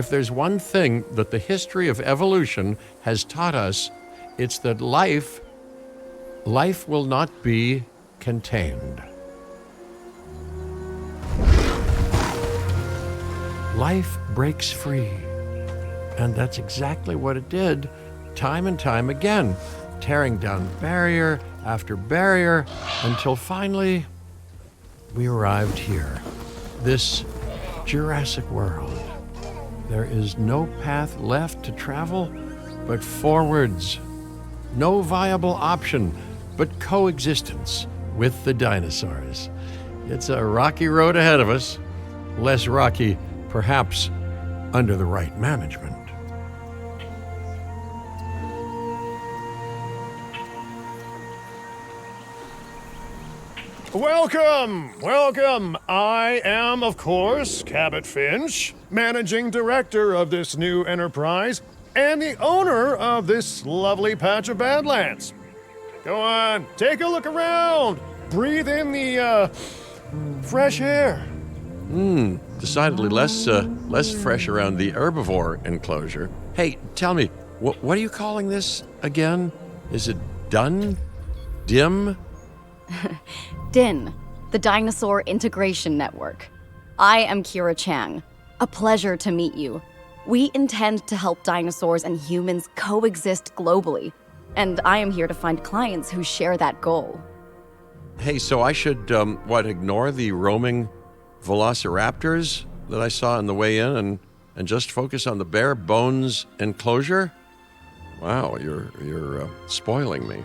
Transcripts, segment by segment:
If there's one thing that the history of evolution has taught us, it's that life will not be contained. Life breaks free. And that's exactly what it did, time and time again, tearing down barrier after barrier, until finally we arrived here, this Jurassic world. There is no path left to travel but forwards. No viable option but coexistence with the dinosaurs. It's a rocky road ahead of us, less rocky, perhaps, under the right management. Welcome. I am, of course, Cabot Finch, managing director of this new enterprise and the owner of this lovely patch of Badlands. Go on, take a look around. Breathe in the, fresh air. Decidedly less fresh around the herbivore enclosure. Hey, tell me, what are you calling this again? Is it done? Dim? DIN, the Dinosaur Integration Network. I am Kira Chang. A pleasure to meet you. We intend to help dinosaurs and humans coexist globally, and I am here to find clients who share that goal. Hey, so I should, ignore the roaming velociraptors that I saw on the way in and just focus on the bare bones enclosure? Wow, you're spoiling me.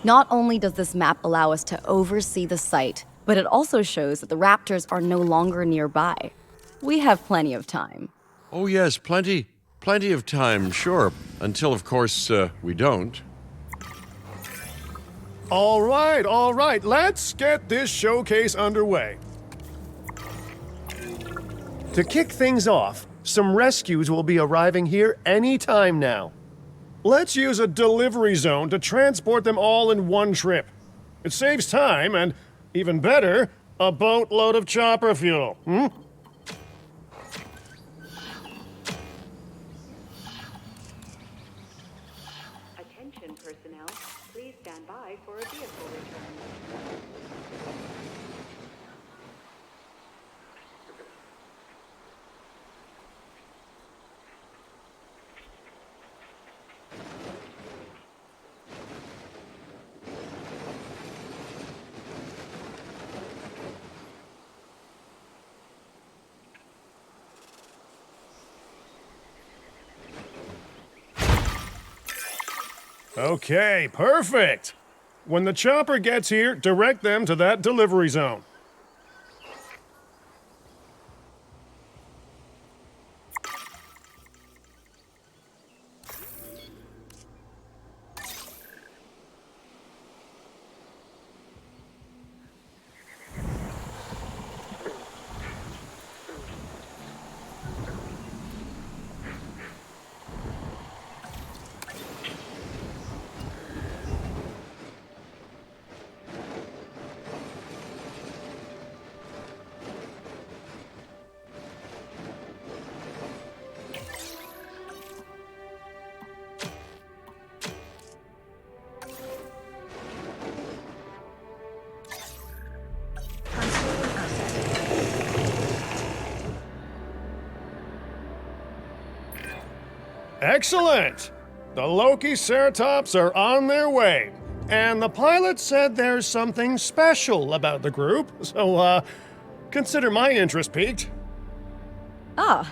Not only does this map allow us to oversee the site, but it also shows that the raptors are no longer nearby. We have plenty of time. Oh yes, plenty Plenty of time, sure. Until, of course, we don't. All right. Let's get this showcase underway. To kick things off, some rescues will be arriving here any time now. Let's use a delivery zone to transport them all in one trip. It saves time and, even better, a boatload of chopper fuel. Attention personnel, please stand by for a vehicle return. Okay, perfect. When the chopper gets here, direct them to that delivery zone. Excellent! The Loki-Ceratops are on their way. And the pilot said there's something special about the group, so, consider my interest piqued. Ah,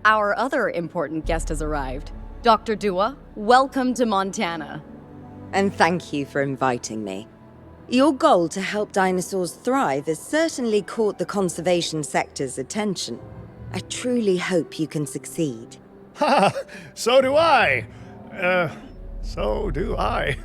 our other important guest has arrived. Dr. Dua, welcome to Montana. And thank you for inviting me. Your goal to help dinosaurs thrive has certainly caught the conservation sector's attention. I truly hope you can succeed. Ha! So do I! So do I.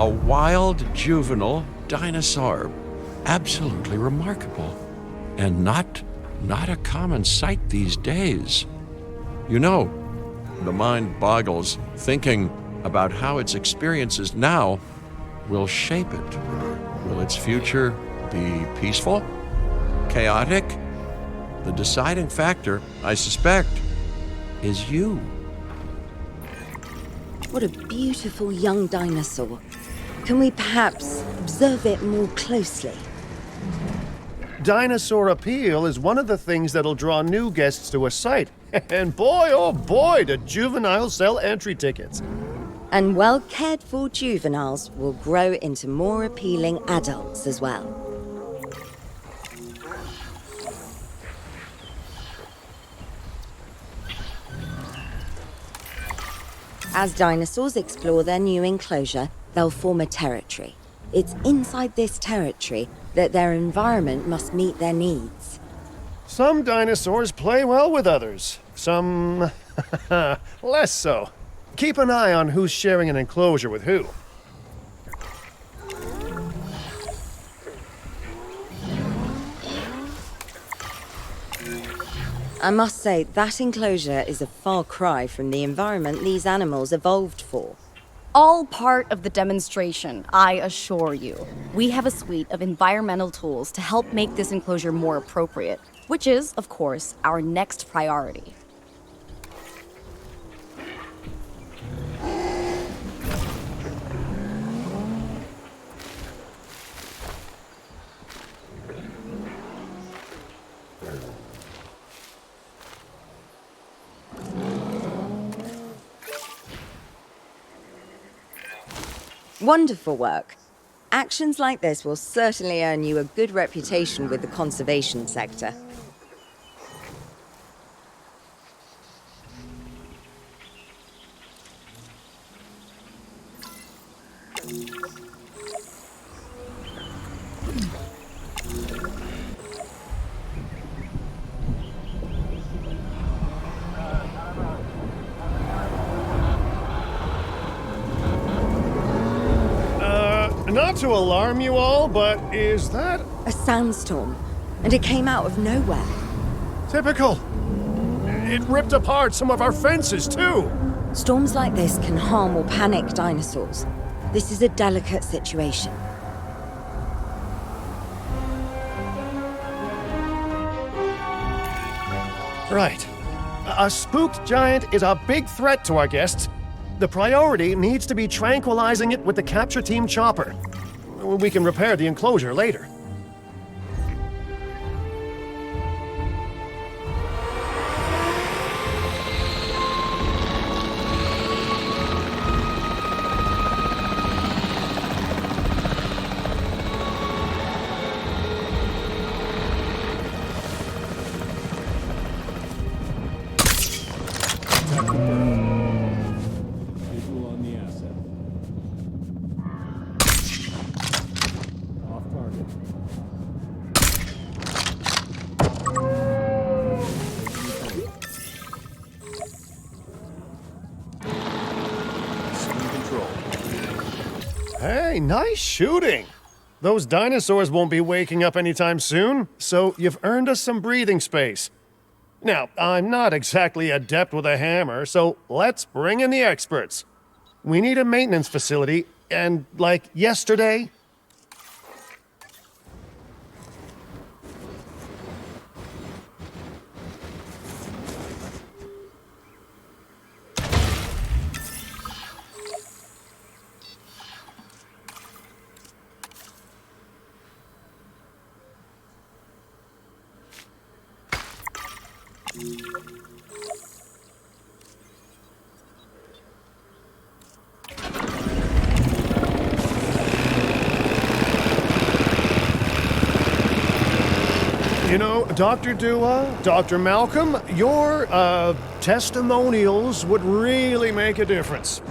A wild juvenile dinosaur. Absolutely remarkable. And not a common sight these days. You know, the mind boggles thinking about how its experiences now will shape it. Will its future be peaceful? Chaotic? The deciding factor, I suspect, is you. What a beautiful young dinosaur. Can we perhaps observe it more closely? Dinosaur appeal is one of the things that'll draw new guests to a site. And boy, oh boy, do juveniles sell entry tickets. And well-cared-for juveniles will grow into more appealing adults as well. As dinosaurs explore their new enclosure, they'll form a territory. It's inside this territory that their environment must meet their needs. Some dinosaurs play well with others. Some less so. Keep an eye on who's sharing an enclosure with who. I must say, that enclosure is a far cry from the environment these animals evolved for. All part of the demonstration, I assure you. We have a suite of environmental tools to help make this enclosure more appropriate, which is, of course, our next priority. Wonderful work. Actions like this will certainly earn you a good reputation with the conservation sector. Not to alarm you all, but is that A sandstorm, and it came out of nowhere. typical? It ripped apart some of our fences, too. Storms like this can harm or panic dinosaurs. This is a delicate situation. Right. A spooked giant is a big threat to our guests. The priority needs to be tranquilizing it with the capture team chopper. We can repair the enclosure later. Visual on the asset. Off target. Scene control. Hey, nice shooting! Those dinosaurs won't be waking up anytime soon, so you've earned us some breathing space. Now, I'm not exactly adept with a hammer, so let's bring in the experts. We need a maintenance facility, and like yesterday. You know, Dr. Dua, Dr. Malcolm, your, testimonials would really make a difference.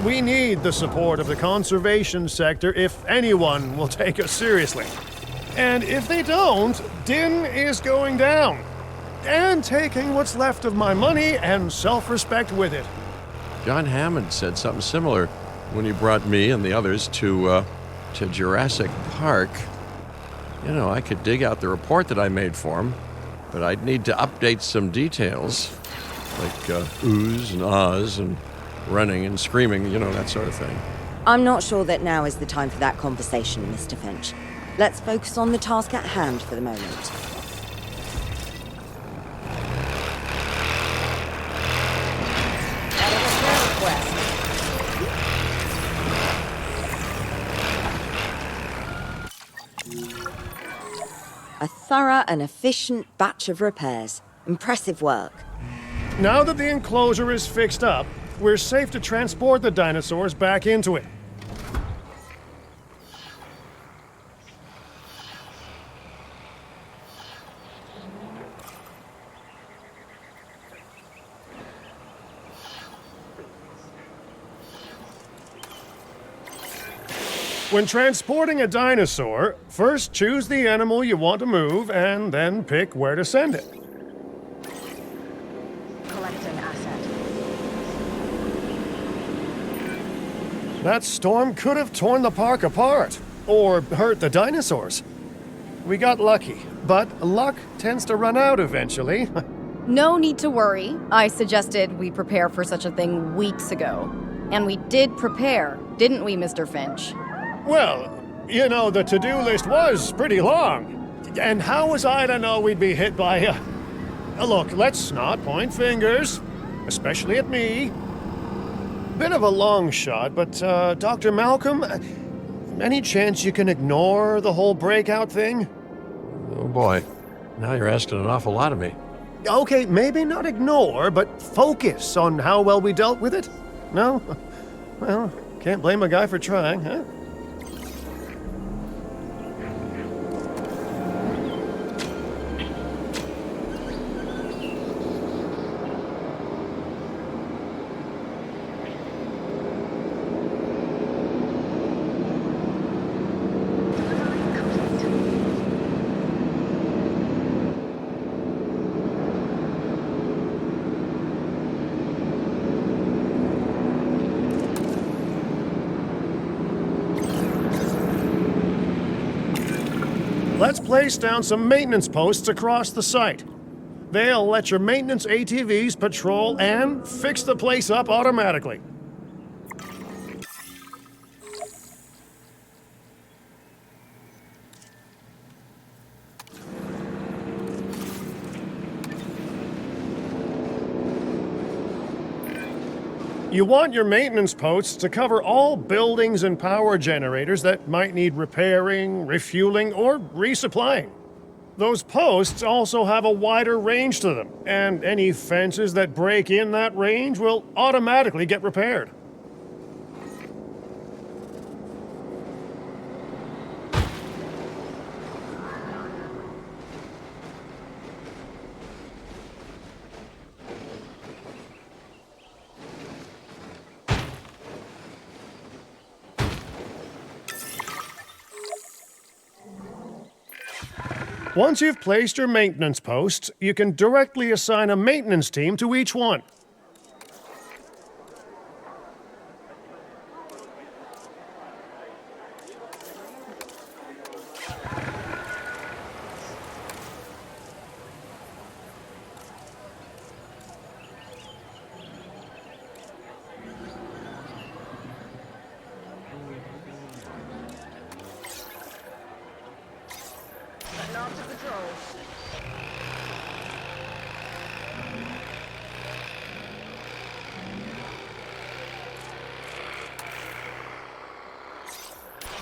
We need the support of the conservation sector if anyone will take us seriously. And if they don't, Din is going down. And taking what's left of my money and self-respect with it. John Hammond said something similar when he brought me and the others to Jurassic Park. You know, I could dig out the report that I made for him, but I'd need to update some details, like oohs and ahs and running and screaming, you know, that sort of thing. I'm not sure that now is the time for that conversation, Mr. Finch. Let's focus on the task at hand for the moment. A thorough and efficient batch of repairs. Impressive work. Now that the enclosure is fixed up, we're safe to transport the dinosaurs back into it. When transporting a dinosaur, first choose the animal you want to move and then pick where to send it. Collecting asset. That storm could have torn the park apart or hurt the dinosaurs. We got lucky, but luck tends to run out eventually. No need to worry. I suggested we prepare for such a thing weeks ago. And we did prepare, didn't we, Mr. Finch? Well, you know, the to-do list was pretty long. And how was I to know we'd be hit by a... Look, let's not point fingers, especially at me. Bit of a long shot, but, Dr. Malcolm, any chance you can ignore the whole breakout thing? Oh boy, now you're asking an awful lot of me. Okay, maybe not ignore, but focus on how well we dealt with it? No? Well, can't blame a guy for trying, huh? Let's place down some maintenance posts across the site. They'll let your maintenance ATVs patrol and fix the place up automatically. You want your maintenance posts to cover all buildings and power generators that might need repairing, refueling, or resupplying. Those posts also have a wider range to them, and any fences that break in that range will automatically get repaired. Once you've placed your maintenance posts, you can directly assign a maintenance team to each one.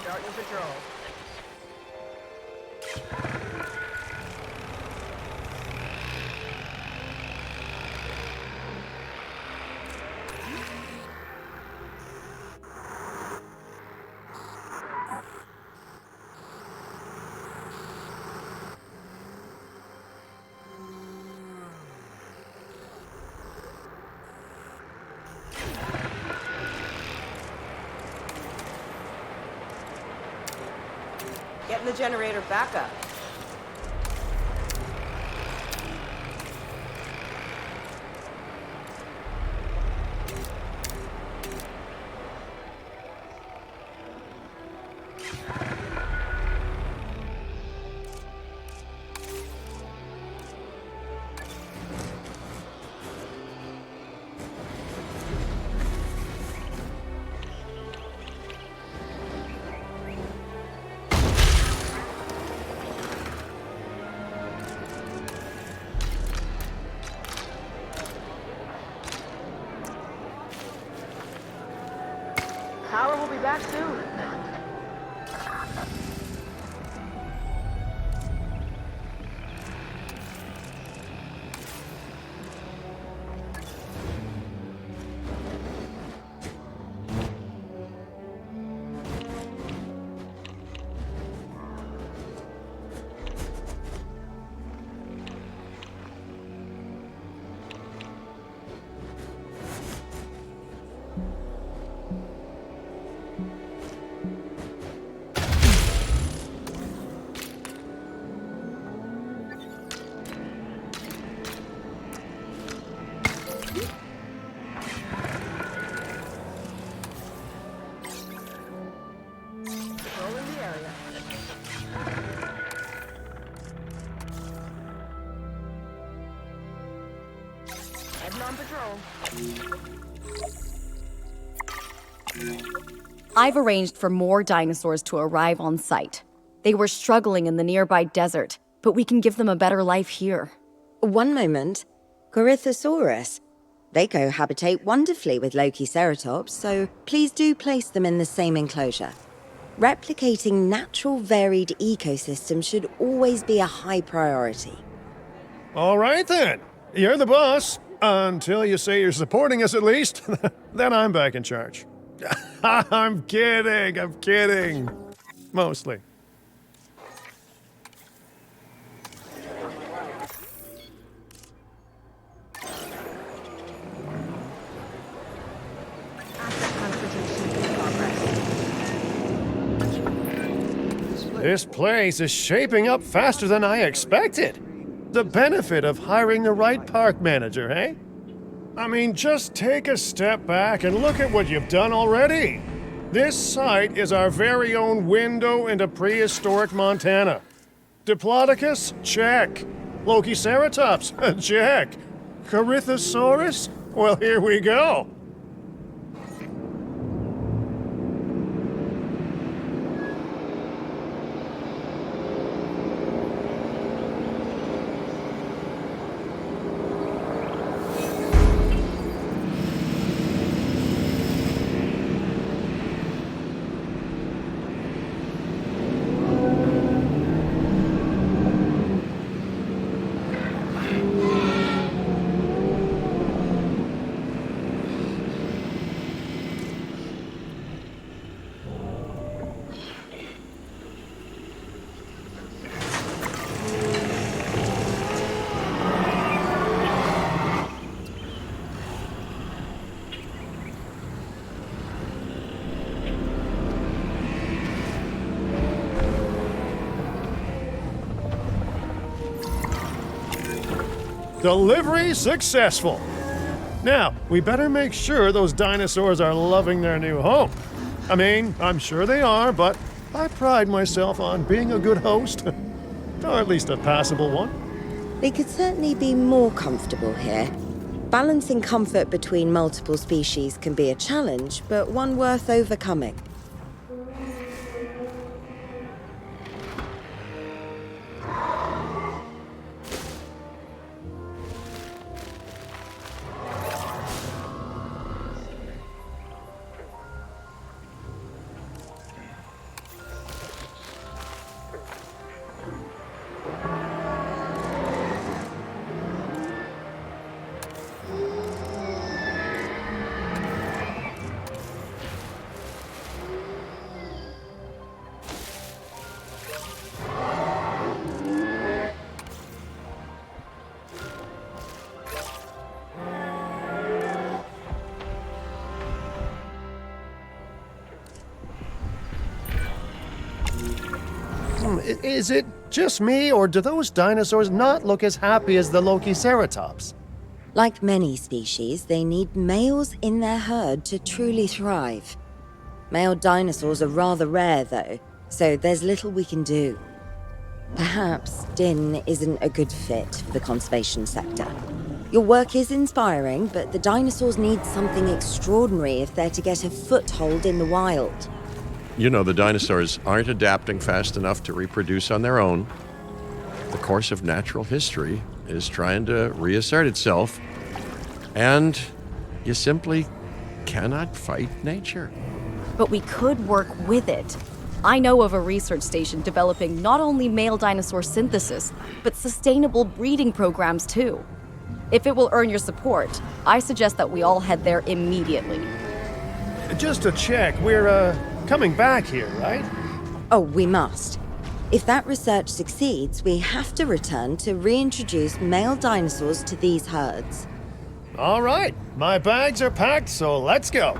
Start your patrol. Getting the generator back up. Power will be back soon. Patrol. I've arranged for more dinosaurs to arrive on site. They were struggling in the nearby desert, but we can give them a better life here. One moment. Corythosaurus. They cohabitate wonderfully with Lokiceratops, so please do place them in the same enclosure. Replicating natural varied ecosystems should always be a high priority. All right then. You're the boss. Until you say you're supporting us at least. Then I'm back in charge. I'm kidding. Mostly. This place is shaping up faster than I expected. The benefit of hiring the right park manager, eh? I mean, just take a step back and look at what you've done already. This site is our very own window into prehistoric Montana. Diplodocus? Check. Lokiceratops? Check. Corythosaurus? Well, here we go. Delivery successful. Now, we better make sure those dinosaurs are loving their new home. I mean, I'm sure they are, but I pride myself on being a good host. Or at least a passable one. They could certainly be more comfortable here. Balancing comfort between multiple species can be a challenge, but one worth overcoming. Is it just me, or do those dinosaurs not look as happy as the Lokiceratops? Like many species, they need males in their herd to truly thrive. Male dinosaurs are rather rare, though, so there's little we can do. Perhaps Din isn't a good fit for the conservation sector. Your work is inspiring, but the dinosaurs need something extraordinary if they're to get a foothold in the wild. You know, the dinosaurs aren't adapting fast enough to reproduce on their own. The course of natural history is trying to reassert itself, and you simply cannot fight nature. But we could work with it. I know of a research station developing not only male dinosaur synthesis, but sustainable breeding programs too. If it will earn your support, I suggest that we all head there immediately. Just to check, we're, coming back here, right? Oh, we must. If that research succeeds, we have to return to reintroduce male dinosaurs to these herds. All right, my bags are packed, so let's go.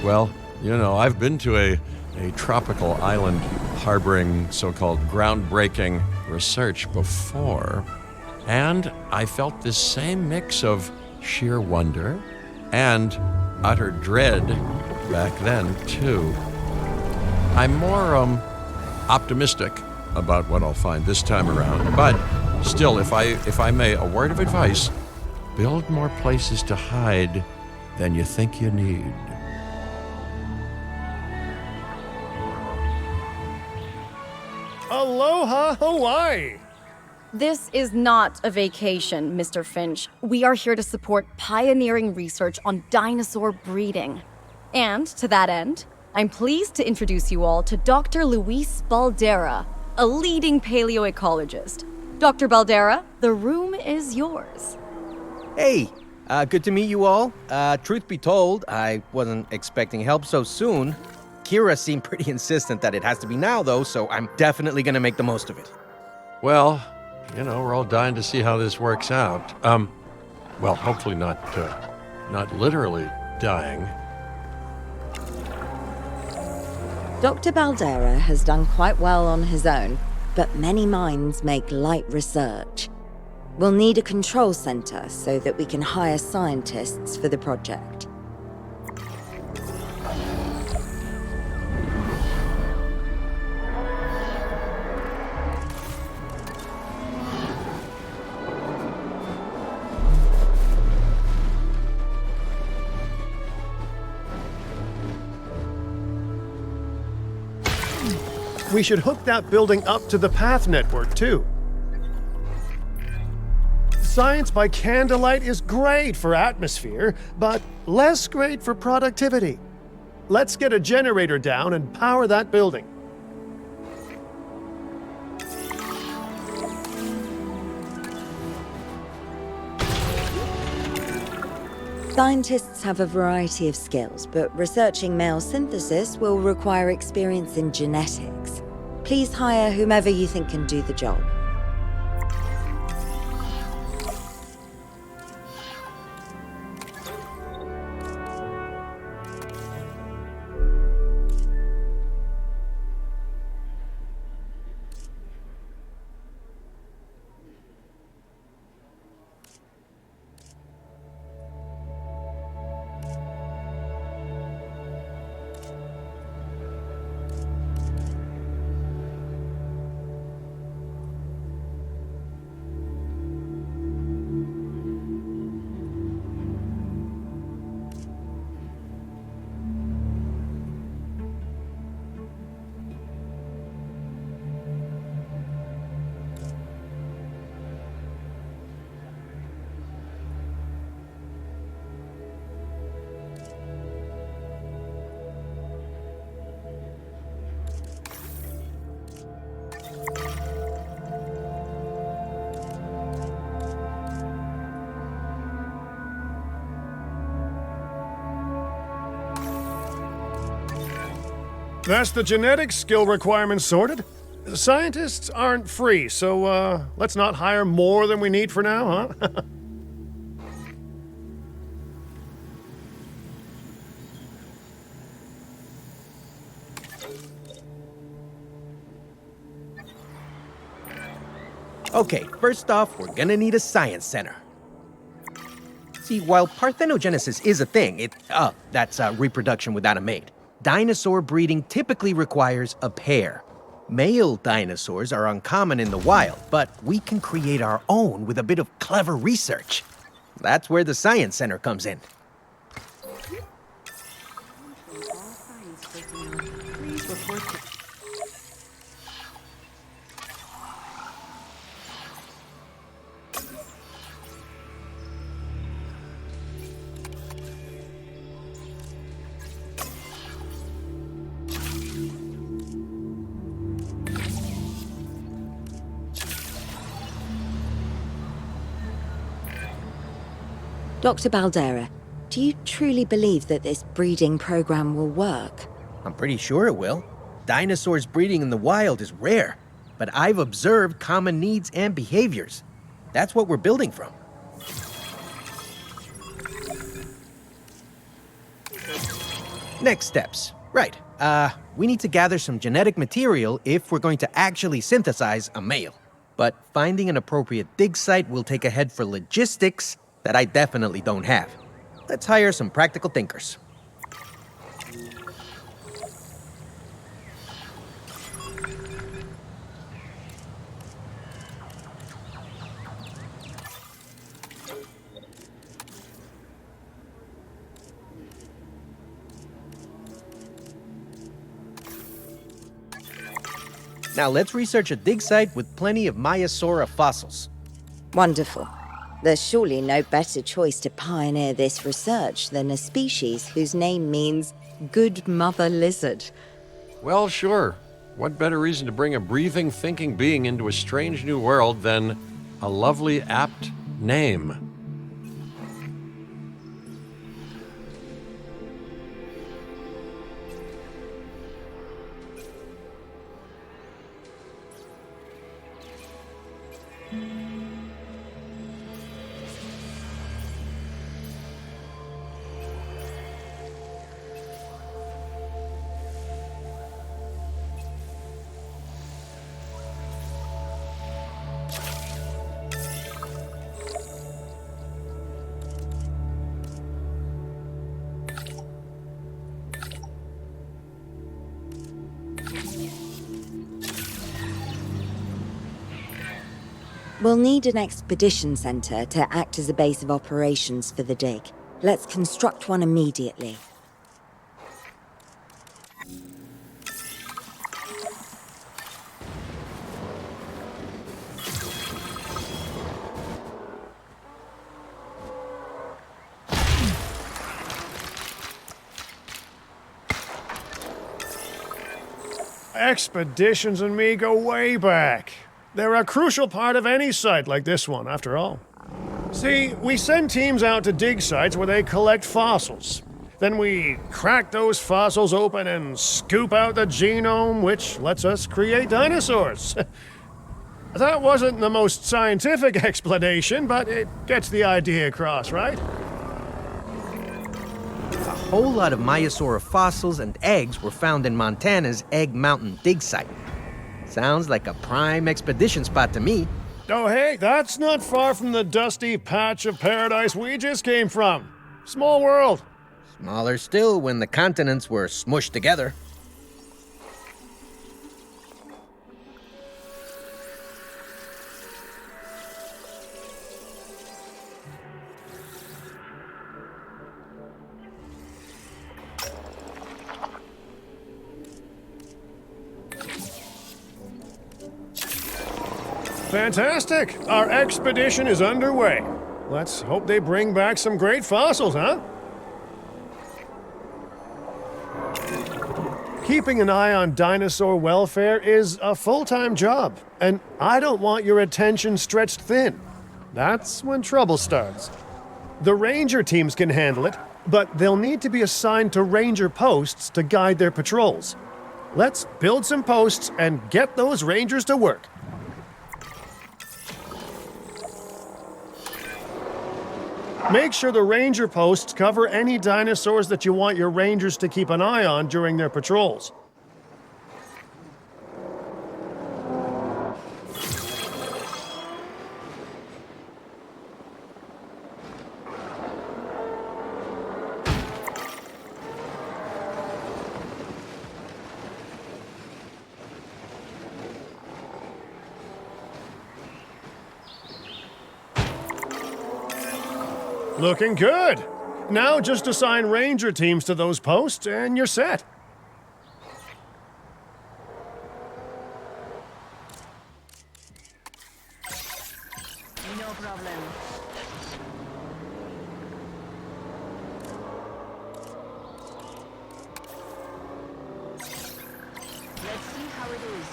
Well, I've been to a tropical island harboring so-called groundbreaking research before, and I felt this same mix of sheer wonder and utter dread back then, too. I'm more optimistic about what I'll find this time around, but still, if I may, a word of advice: build more places to hide than you think you need. Aloha, Hawaii! This is not a vacation, Mr. Finch. We are here to support pioneering research on dinosaur breeding. And to that end, I'm pleased to introduce you all to Dr. Luis Baldera, a leading paleoecologist. Dr. Baldera, the room is yours. Hey, good to meet you all. Truth be told, I wasn't expecting help so soon. Kira seemed pretty insistent that it has to be now, though, so I'm definitely gonna make the most of it. Well, we're all dying to see how this works out. Well, hopefully not literally dying. Dr. Baldera has done quite well on his own, but many minds make light research. We'll need a control center so that we can hire scientists for the project. We should hook that building up to the path network, too. Science by candlelight is great for atmosphere, but less great for productivity. Let's get a generator down and power that building. Scientists have a variety of skills, but researching male synthesis will require experience in genetics. Please hire whomever you think can do the job. That's the genetic skill requirements sorted. Scientists aren't free, so let's not hire more than we need for now, huh? Okay, first off, we're gonna need a science center. See, while parthenogenesis is a thing, that's reproduction without a mate. Dinosaur breeding typically requires a pair. Male dinosaurs are uncommon in the wild, but we can create our own with a bit of clever research. That's where the Science Center comes in. Dr. Baldera, do you truly believe that this breeding program will work? I'm pretty sure it will. Dinosaurs breeding in the wild is rare, but I've observed common needs and behaviors. That's what we're building from. Next steps. Right. We need to gather some genetic material if we're going to actually synthesize a male. But finding an appropriate dig site will take a head for logistics that I definitely don't have. Let's hire some practical thinkers. Now let's research a dig site with plenty of Maiasaura fossils. Wonderful. There's surely no better choice to pioneer this research than a species whose name means good mother lizard. Well, sure. What better reason to bring a breathing, thinking being into a strange new world than a lovely, apt name? We'll need an expedition center to act as a base of operations for the dig. Let's construct one immediately. Expeditions and me go way back. They're a crucial part of any site like this one, after all. See, we send teams out to dig sites where they collect fossils. Then we crack those fossils open and scoop out the genome, which lets us create dinosaurs. That wasn't the most scientific explanation, but it gets the idea across, right? A whole lot of Maiasaura fossils and eggs were found in Montana's Egg Mountain dig site. Sounds like a prime expedition spot to me. Oh, hey, that's not far from the dusty patch of paradise we just came from. Small world. Smaller still when the continents were smushed together. Fantastic! Our expedition is underway. Let's hope they bring back some great fossils, huh? Keeping an eye on dinosaur welfare is a full-time job, and I don't want your attention stretched thin. That's when trouble starts. The ranger teams can handle it, but they'll need to be assigned to ranger posts to guide their patrols. Let's build some posts and get those rangers to work. Make sure the ranger posts cover any dinosaurs that you want your rangers to keep an eye on during their patrols. Looking good. Now just assign ranger teams to those posts and you're set. No problem. Let's see how it is.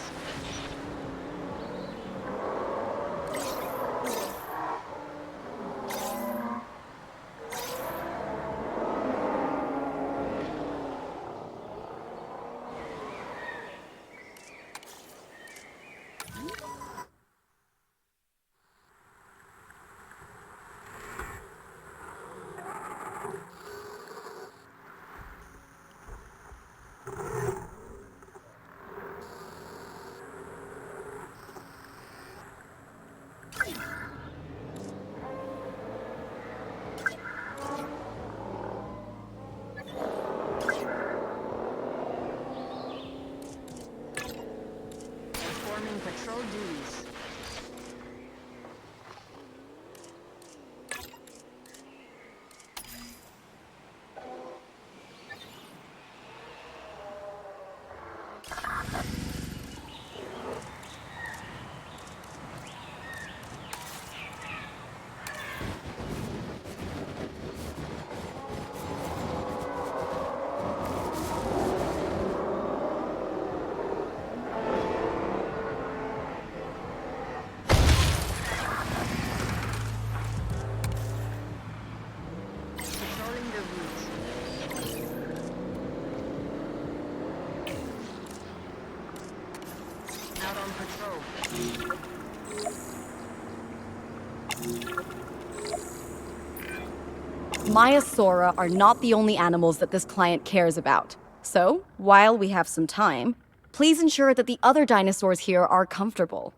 Maiasaura are not the only animals that this client cares about. So, while we have some time, please ensure that the other dinosaurs here are comfortable.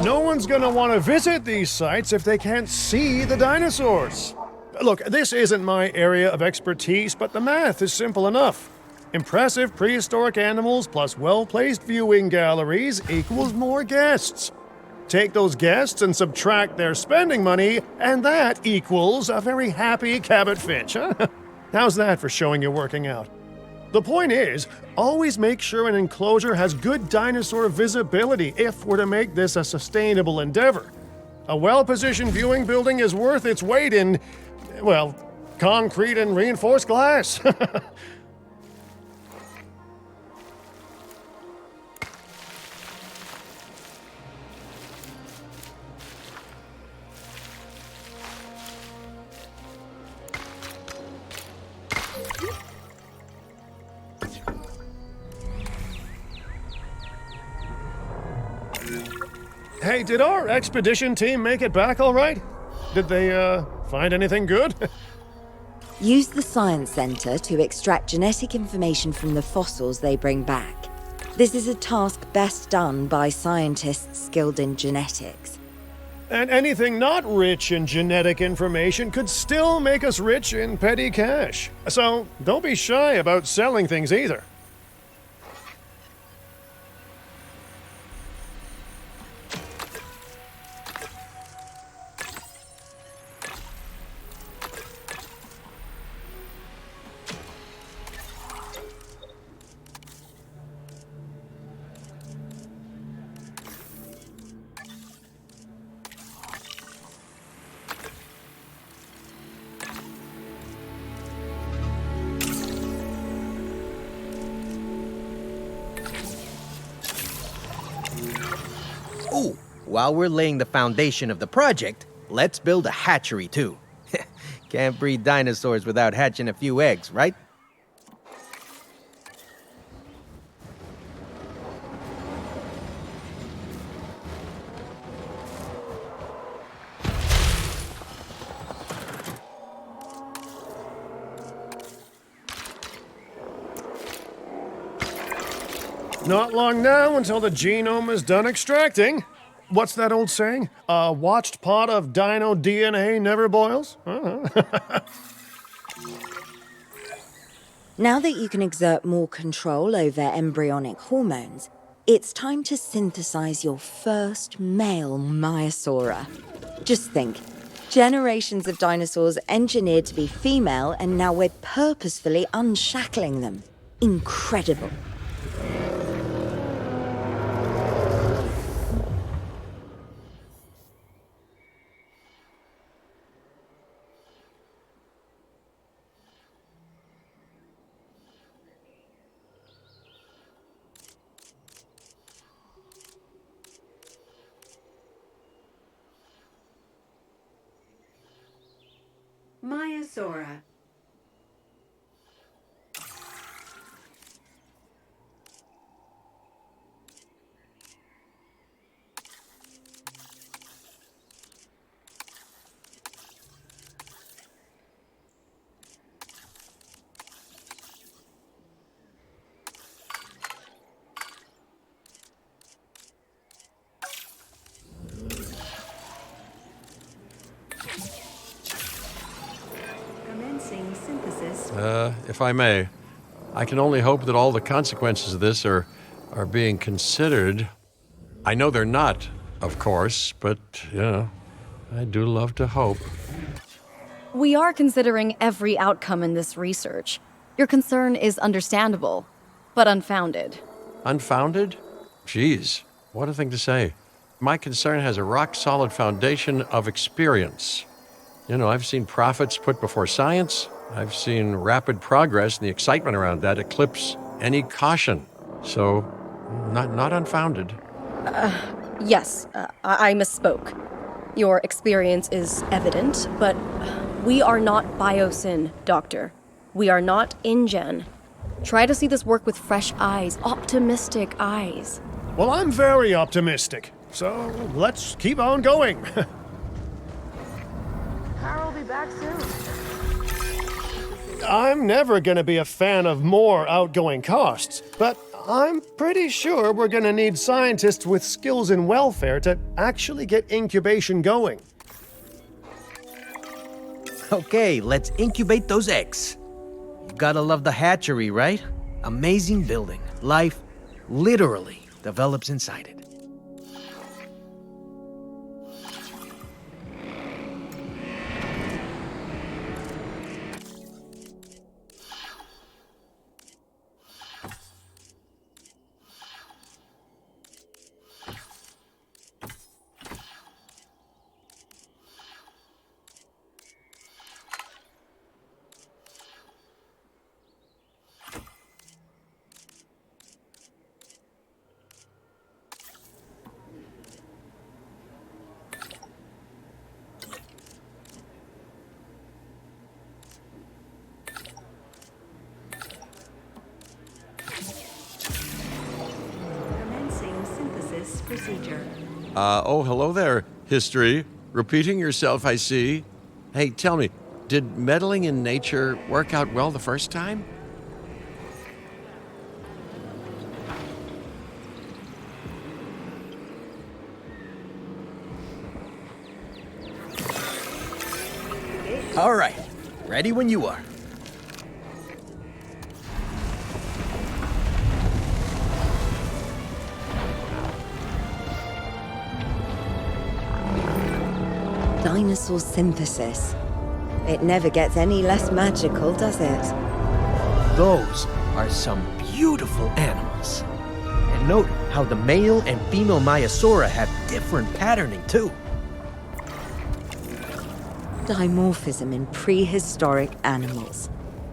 No one's gonna want to visit these sites if they can't see the dinosaurs. Look, this isn't my area of expertise, but the math is simple enough. Impressive prehistoric animals plus well-placed viewing galleries equals more guests. Take those guests and subtract their spending money, and that equals a very happy Cabot Finch, huh? How's that for showing you're working out? The point is, always make sure an enclosure has good dinosaur visibility if we're to make this a sustainable endeavor. A well-positioned viewing building is worth its weight in, well, concrete and reinforced glass. Hey, did our expedition team make it back all right? Did they, find anything good? Use the Science Center to extract genetic information from the fossils they bring back. This is a task best done by scientists skilled in genetics. And anything not rich in genetic information could still make us rich in petty cash. So don't be shy about selling things either. Ooh, while we're laying the foundation of the project, let's build a hatchery too. Can't breed dinosaurs without hatching a few eggs, right? Not long now until the genome is done extracting. What's that old saying? A watched pot of dino DNA never boils? Now that you can exert more control over embryonic hormones, it's time to synthesize your first male Maiasaura. Just think, generations of dinosaurs engineered to be female, and now we're purposefully unshackling them. Incredible. Sora. Commencing synthesis. If I may, I can only hope that all the consequences of this are being considered. I know they're not, of course, but, I do love to hope. We are considering every outcome in this research. Your concern is understandable, but unfounded. Unfounded? Geez, what a thing to say. My concern has a rock-solid foundation of experience. I've seen profits put before science. I've seen rapid progress, and the excitement around that eclipse any caution. So, not unfounded. Yes, I misspoke. Your experience is evident, but we are not Biosyn, Doctor. We are not InGen. Try to see this work with fresh eyes, optimistic eyes. Well, I'm very optimistic, so let's keep on going. Carl will be back soon. I'm never going to be a fan of more outgoing costs, but I'm pretty sure we're going to need scientists with skills in welfare to actually get incubation going. Okay, let's incubate those eggs. You gotta love the hatchery, right? Amazing building. Life literally develops inside it. Commencing synthesis procedure. Oh, hello there, history. Repeating yourself, I see. Hey, tell me, did meddling in nature work out well the first time? All right, ready when you are. Dinosaur synthesis. It never gets any less magical, does it? Those are some beautiful animals. And note how the male and female Maiasaura have different patterning too. Dimorphism in prehistoric animals.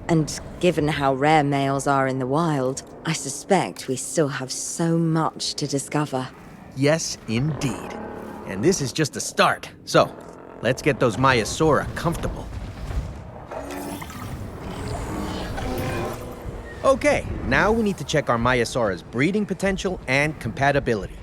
And given how rare males are in the wild, I suspect we still have so much to discover. Yes, indeed. And this is just a start. So, let's get those Maiasaura comfortable. Okay, now we need to check our Maiasaura's breeding potential and compatibility.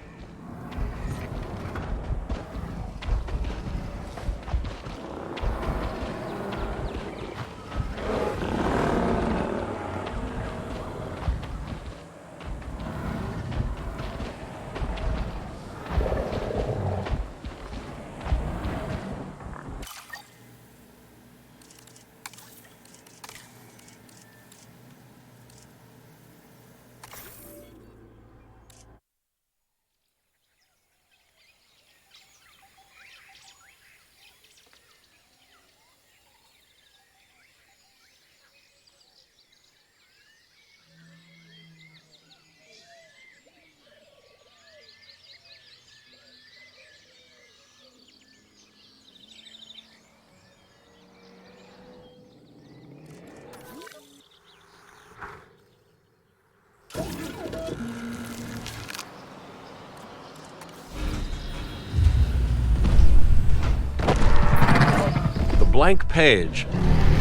Blank page.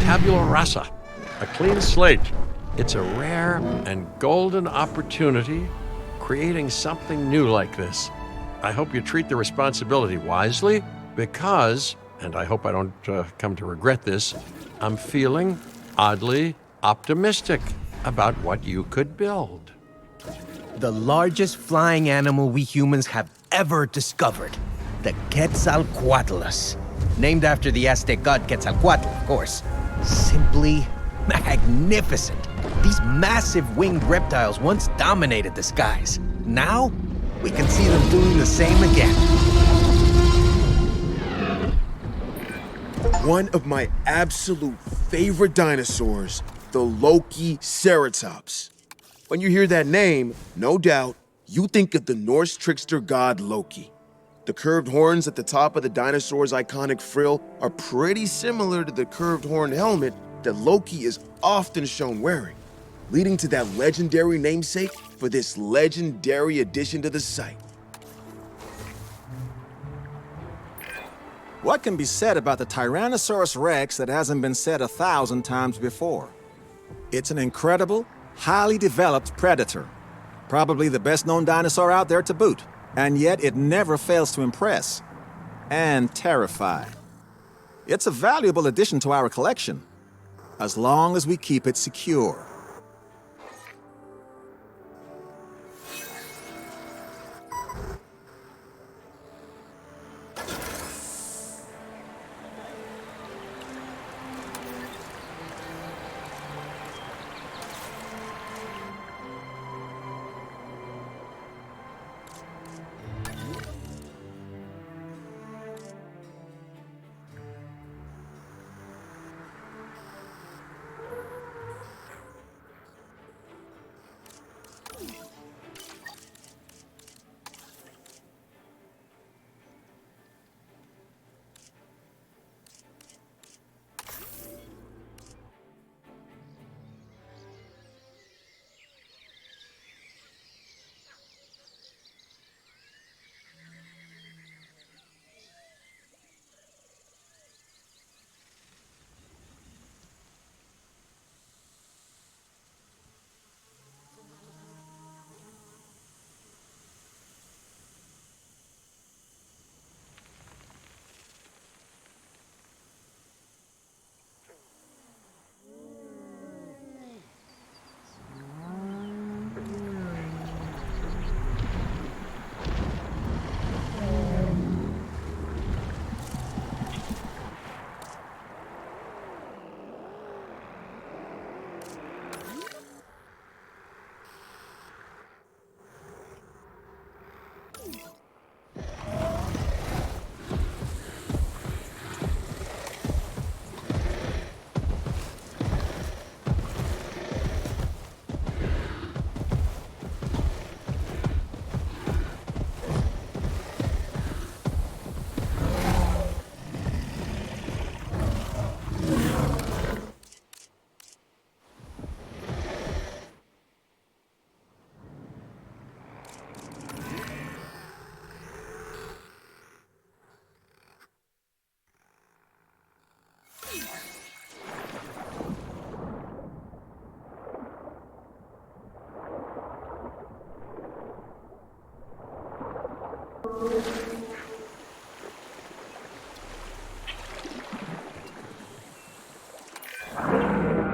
tabula rasa, a clean slate. It's a rare and golden opportunity creating something new like this. I hope you treat the responsibility wisely because, and I hope I don't come to regret this, I'm feeling oddly optimistic about what you could build. The largest flying animal we humans have ever discovered, the Quetzalcoatlus. Named after the Aztec god Quetzalcoatl, of course. Simply magnificent. These massive winged reptiles once dominated the skies. Now, we can see them doing the same again. One of my absolute favorite dinosaurs, the Loki Ceratops. When you hear that name, no doubt, you think of the Norse trickster god Loki. The curved horns at the top of the dinosaur's iconic frill are pretty similar to the curved horn helmet that Loki is often shown wearing, leading to that legendary namesake for this legendary addition to the site. What can be said about the Tyrannosaurus Rex that hasn't been said 1,000 times before? It's an incredible, highly developed predator. Probably the best-known dinosaur out there to boot. And yet it never fails to impress. And terrify. It's a valuable addition to our collection, as long as we keep it secure.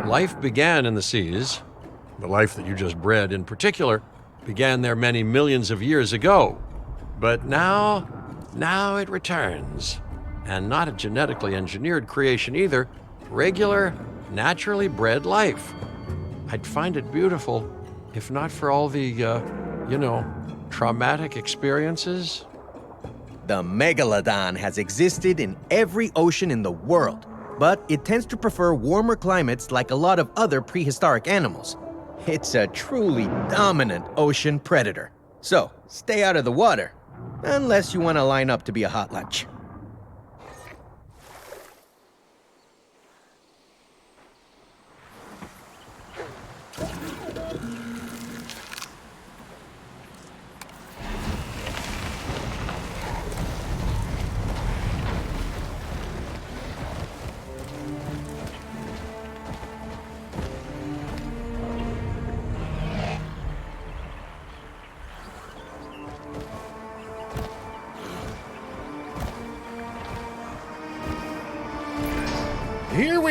Life began in the seas. The life that you just bred in particular began there many millions of years ago. But now it returns. And not a genetically engineered creation either. Regular, naturally bred life. I'd find it beautiful if not for all the, traumatic experiences. The megalodon has existed in every ocean in the world, but it tends to prefer warmer climates like a lot of other prehistoric animals. It's a truly dominant ocean predator. So, stay out of the water, unless you want to line up to be a hot lunch.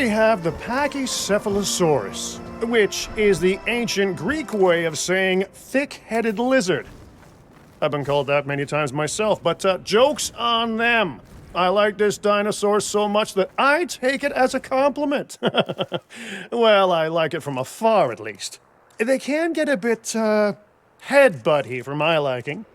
we have the Pachycephalosaurus, which is the ancient Greek way of saying thick-headed lizard. I've been called that many times myself, but joke's on them. I like this dinosaur so much that I take it as a compliment. Well, I like it from afar, at least. They can get a bit, headbutty for my liking.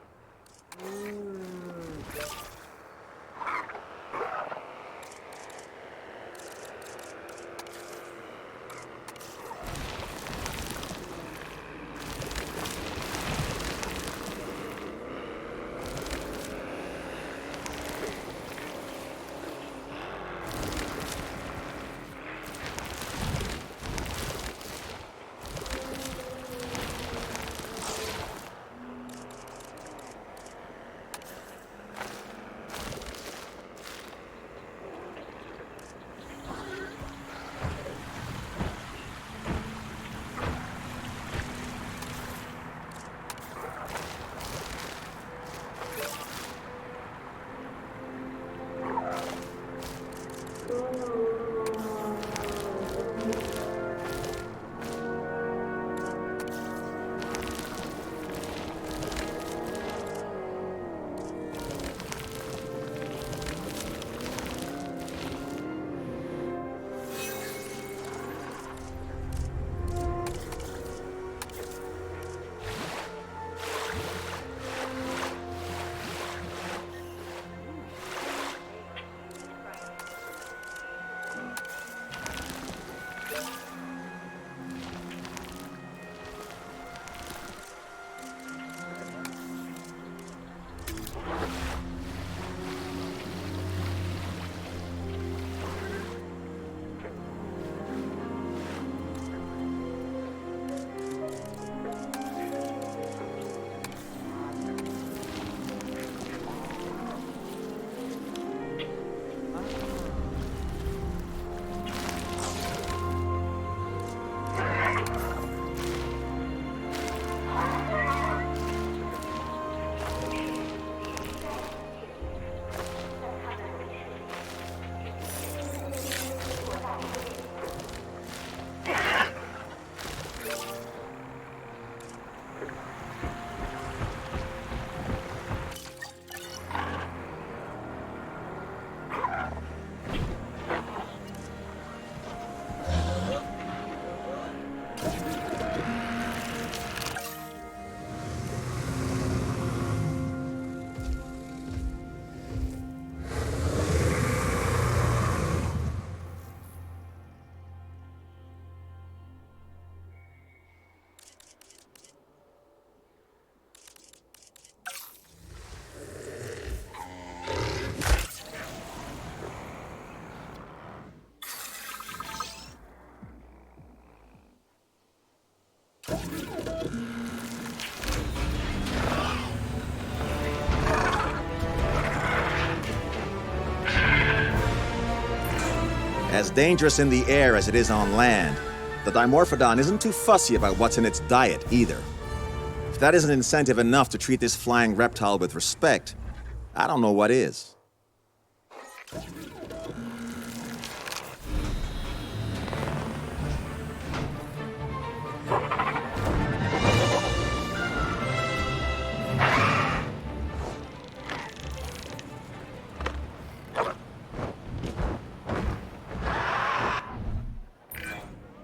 As dangerous in the air as it is on land, the Dimorphodon isn't too fussy about what's in its diet either. If that isn't incentive enough to treat this flying reptile with respect, I don't know what is.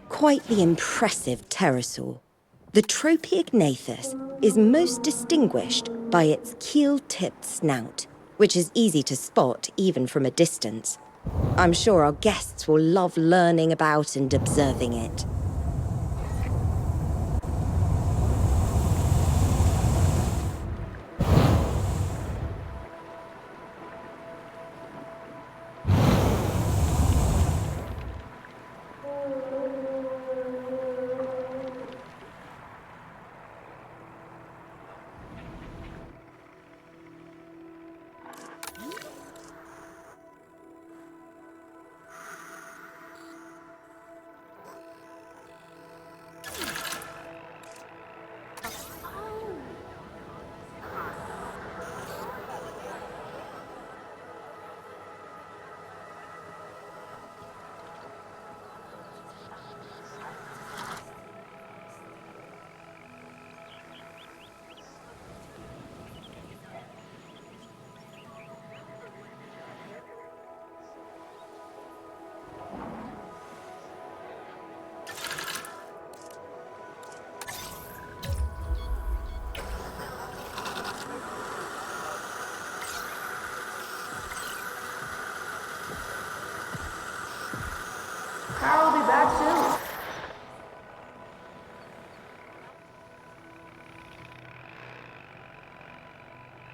Quite the impressive pterosaur. The Tropiognathus is most distinguished by its keel-tipped snout, which is easy to spot even from a distance. I'm sure our guests will love learning about and observing it.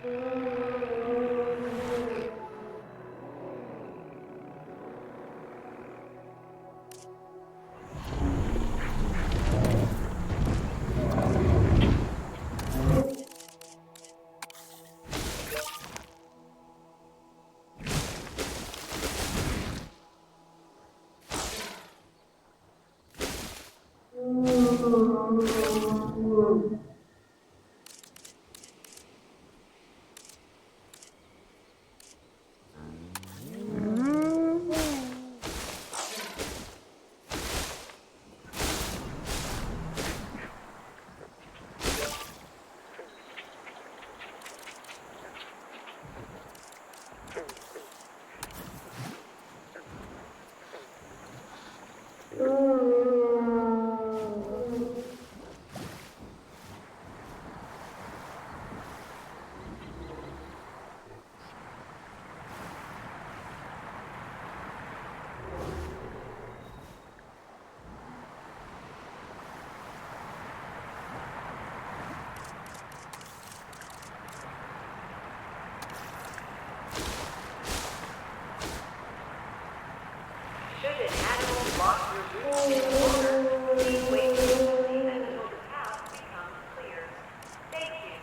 Should an animal block your route in water, please wait patiently until the path becomes clear. Thank you.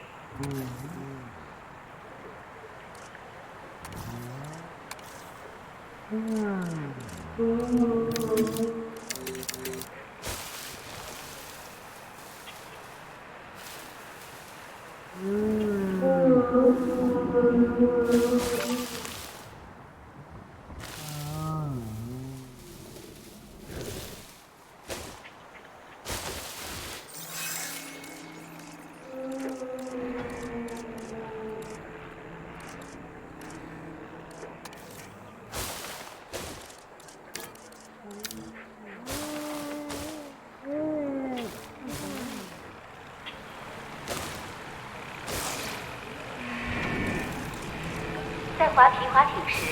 在滑皮划艇时，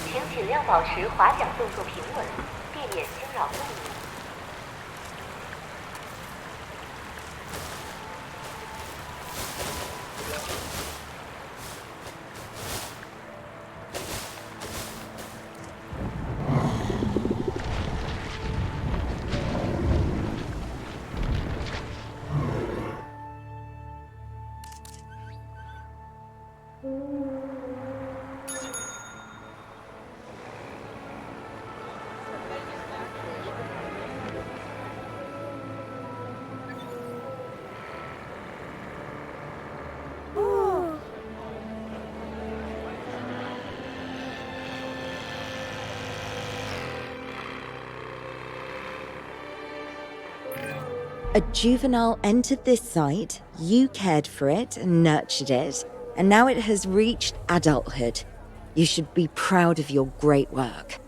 请尽量保持划桨动作平稳，避免惊扰动物。A juvenile entered this site, you cared for it and nurtured it, and now it has reached adulthood. You should be proud of your great work.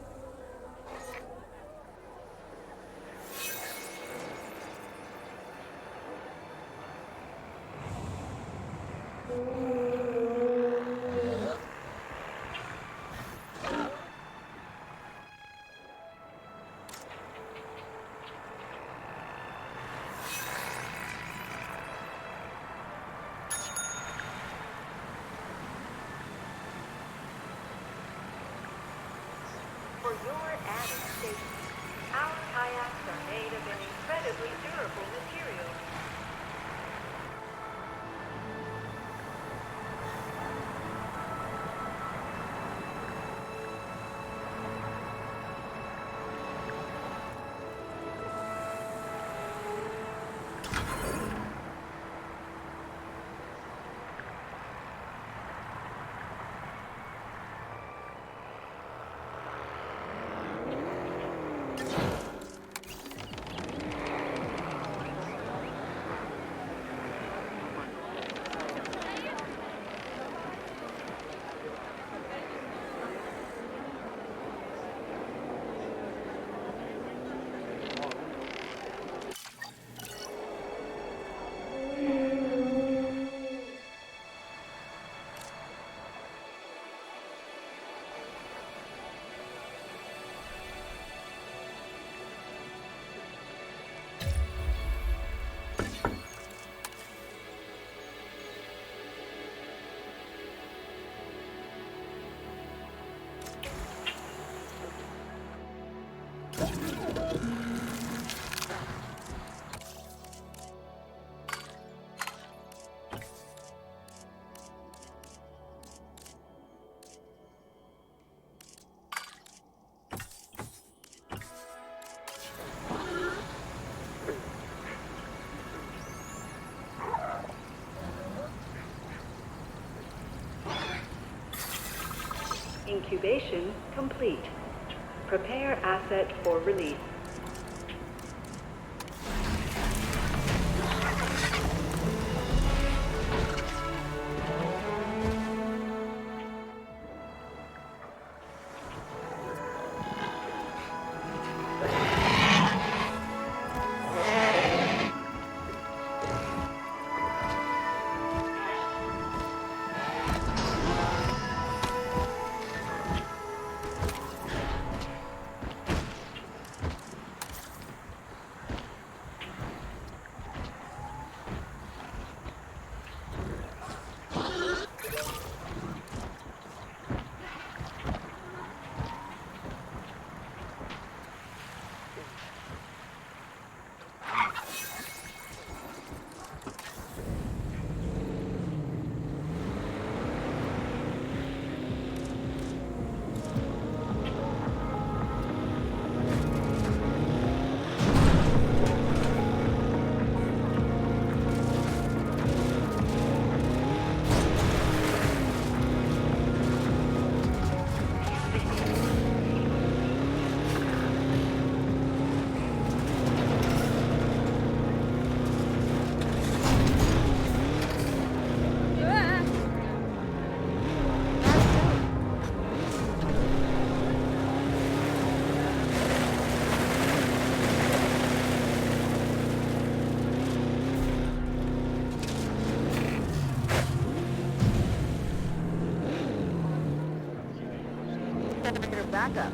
For your added safety, our kayaks are made of an incredibly durable material. Incubation complete. Prepare asset for release. Backup.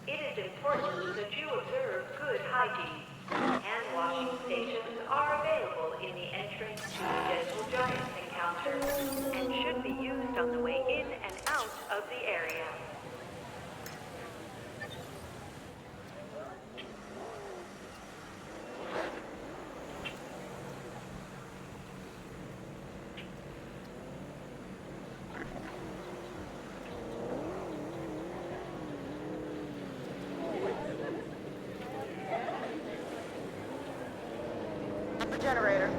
It is important that you observe good hygiene. Hand washing stations are available in the entrance to the Gentle Giant encounter and should be used on the way in and out of the area. generator.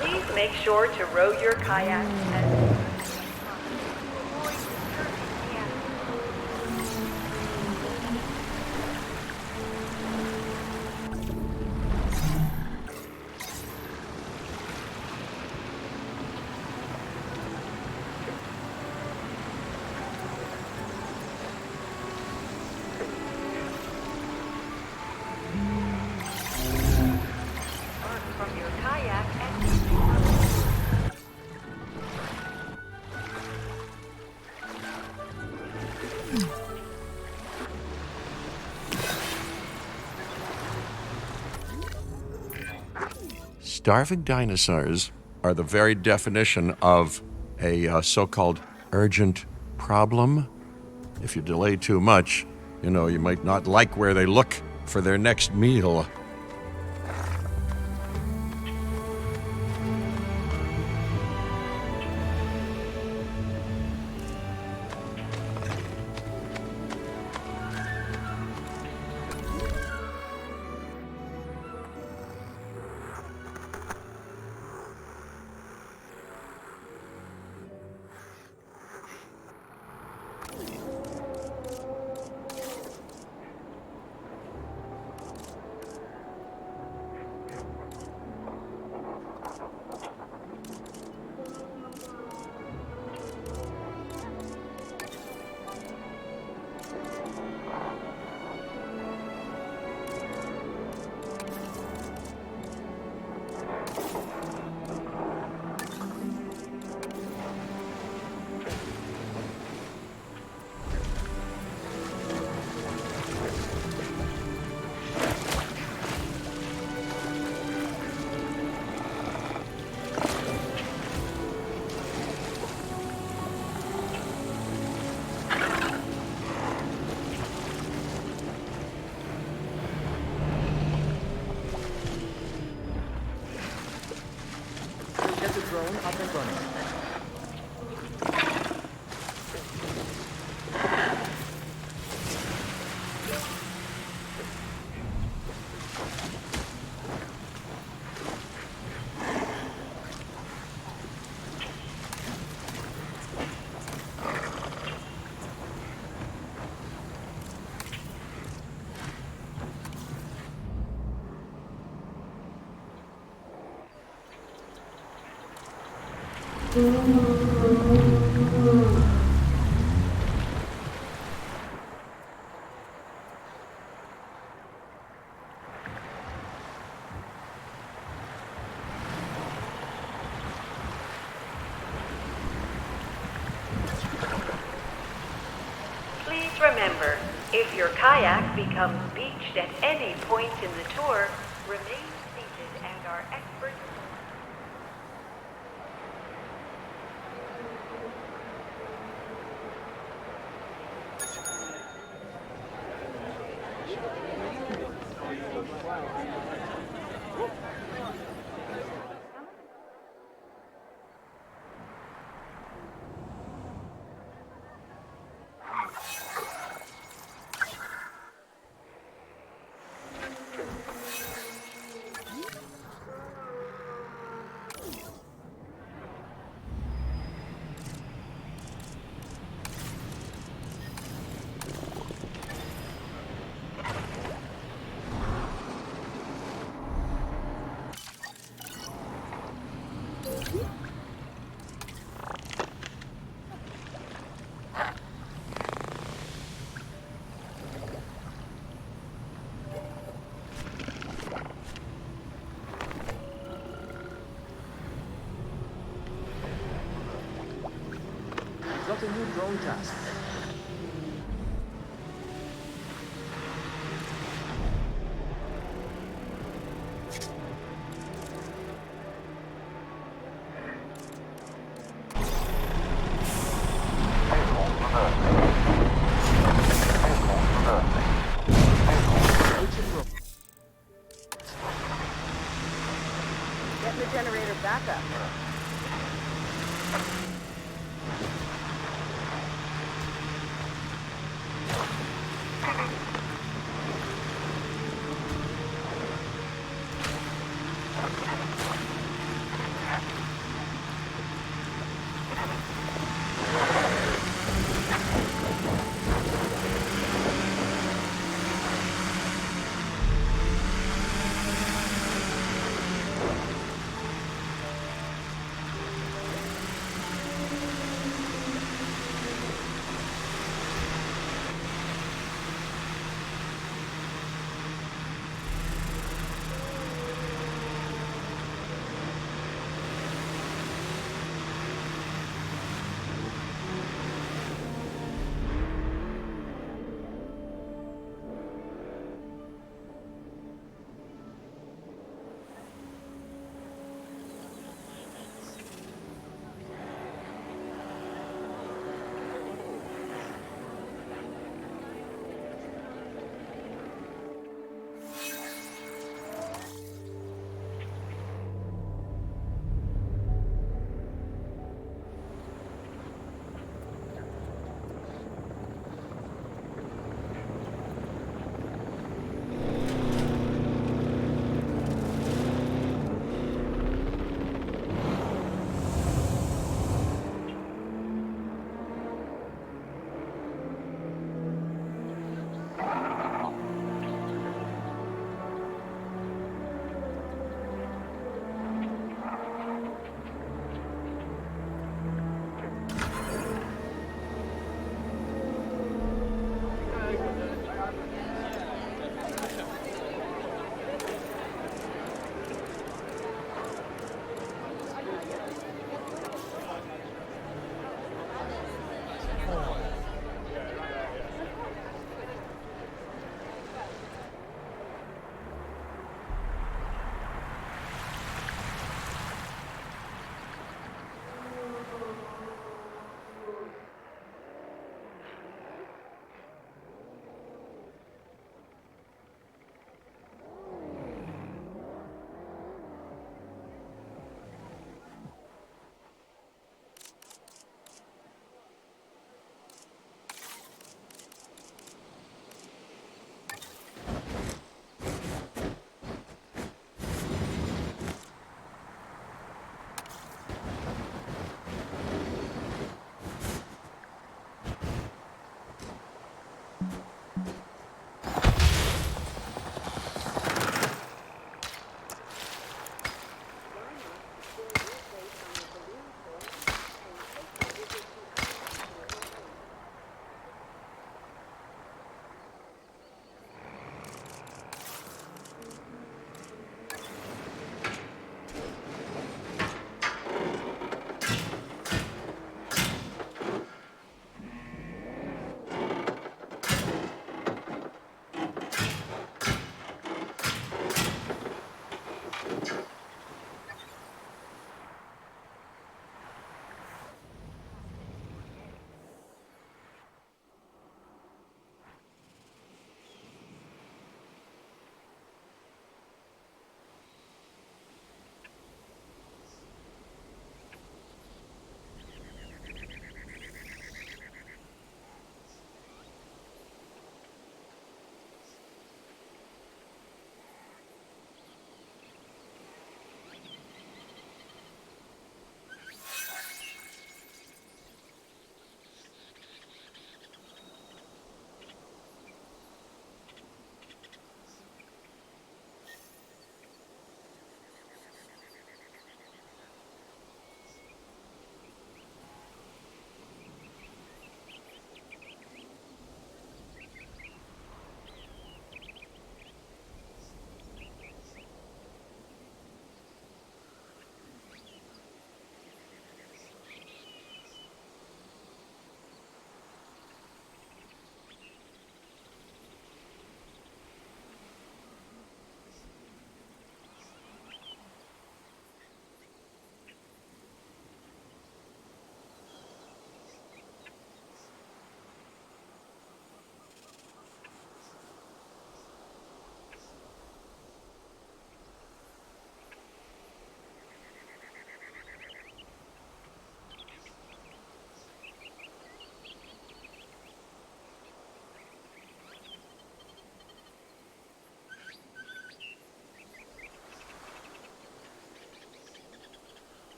Please make sure to row your kayak as from your kayak and Starving dinosaurs are the very definition of a so-called urgent problem. If you delay too much, you might not like where they look for their next meal. Drone up and running. Please remember, if your kayak becomes beached at any point in the tour, remain seated and our experts. Got a new drone task. Get the generator back up.